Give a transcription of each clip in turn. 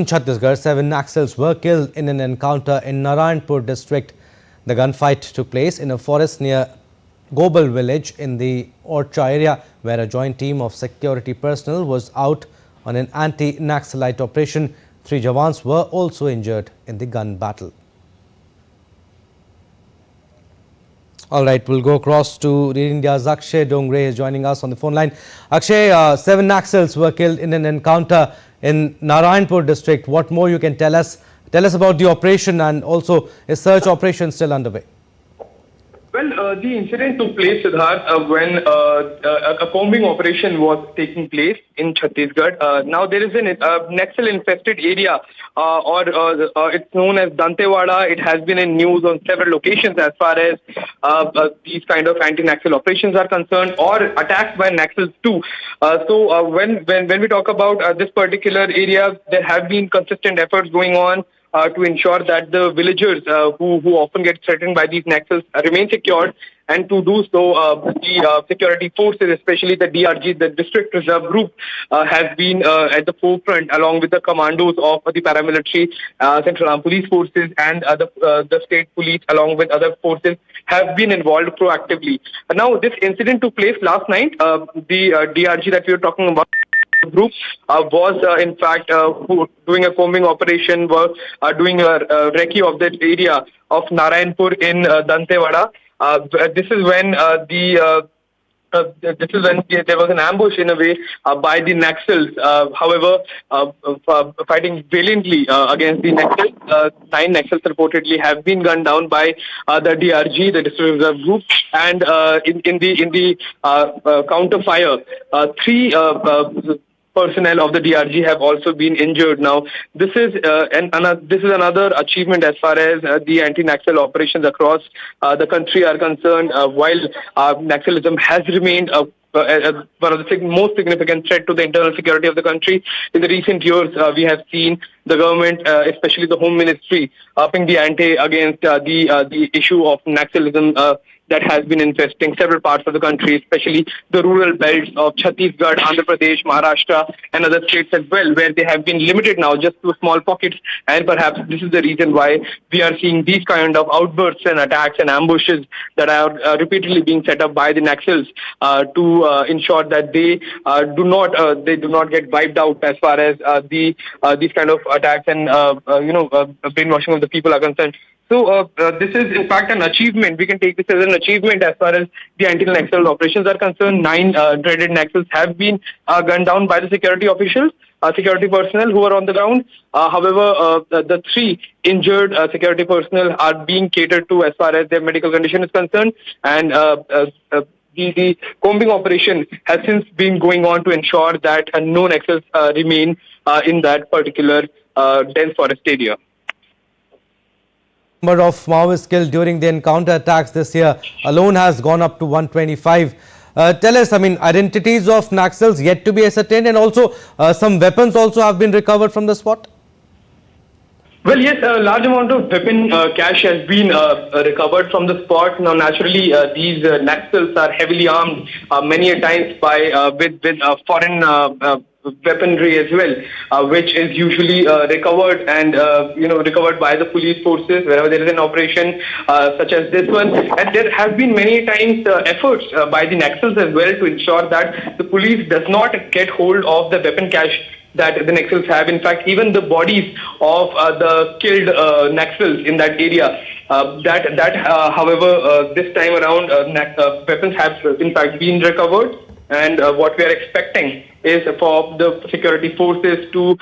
In Chhattisgarh, 7 Naxals were killed in an encounter in Narayanpur district. The gunfight took place in a forest near Gobal village in the Orcha area, where a joint team of security personnel was out on an anti-Naxalite operation. 3 Jawans were also injured in the gun battle. All right, we'll go across to India's Akshay Dongre is joining us on the phone line. Akshay, 7 Naxals were killed in an encounter in Narayanpur district. What more you can tell us? Tell us about the operation, and also is search operation still underway? Well, the incident took place, Siddharth, when a combing operation was taking place in Chhattisgarh. Now, there is a Naxal-infested area, it's known as Dantewada. It has been in news on several occasions as far as these kind of anti-Naxal operations are concerned, or attacks by Naxals too. So, when we talk about this particular area, there have been consistent efforts going on to ensure that the villagers who often get threatened by these Naxals remain secured. And to do so, the security forces, especially the DRG, the District Reserve Group, has been at the forefront, along with the commandos of the paramilitary Central Armed Police Forces and the state police, along with other forces, have been involved proactively. Now, this incident took place last night. The DRG that we were talking about group was in fact doing a combing operation, were doing a recce of that area of Narayanpur in Dantewada. This is when there was an ambush in a way by the Naxals. However, fighting valiantly against the Naxals, 9 Naxals reportedly have been gunned down by the DRG, the District Reserve Group, and in the counter fire, 3 personnel of the DRG have also been injured. Now, this is another achievement as far as the anti-Naxal operations across the country are concerned. While Naxalism has remained one of the most significant threat to the internal security of the country, in the recent years, we have seen the government, especially the Home Ministry, upping the ante against the issue of Naxalism that has been infesting several parts of the country, especially the rural belts of Chhattisgarh, Andhra Pradesh, Maharashtra, and other states as well, where they have been limited now just to small pockets. And perhaps this is the reason why we are seeing these kind of outbursts and attacks and ambushes that are repeatedly being set up by the Naxals to ensure that they do not get wiped out as far as these kind of attacks and brainwashing of the people are concerned. So this is in fact an achievement. We can take this as an achievement as far as the anti-Naxal operations are concerned. 9 dreaded Naxals have been gunned down by the security officials, security personnel who are on the ground. However, the 3 injured security personnel are being catered to as far as their medical condition is concerned. And the combing operation has since been going on to ensure that no Naxals remain in that particular dense forest area. Number of Maoists killed during the encounter attacks this year alone has gone up to 125. Tell us, identities of Naxals yet to be ascertained, and also some weapons also have been recovered from the spot? Well, yes, a large amount of weapon cache has been recovered from the spot. Now, naturally, these Naxals are heavily armed many a times with foreign weaponry as well, which is usually recovered and recovered by the police forces wherever there is an operation such as this one. And there have been many times efforts by the Naxals as well to ensure that the police does not get hold of the weapon cache that the Naxals have. In fact, even the bodies of the killed Naxals in that area, however, this time around, weapons have in fact been recovered. And what we are expecting is for the security forces to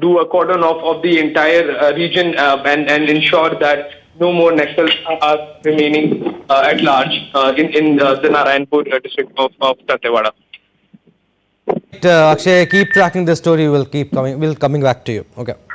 do a cordon off of the entire region and ensure that no more Naxals are remaining at large in the Narayanpur district of Dantewada. Akshay, keep tracking the story. We'll coming back to you. Okay.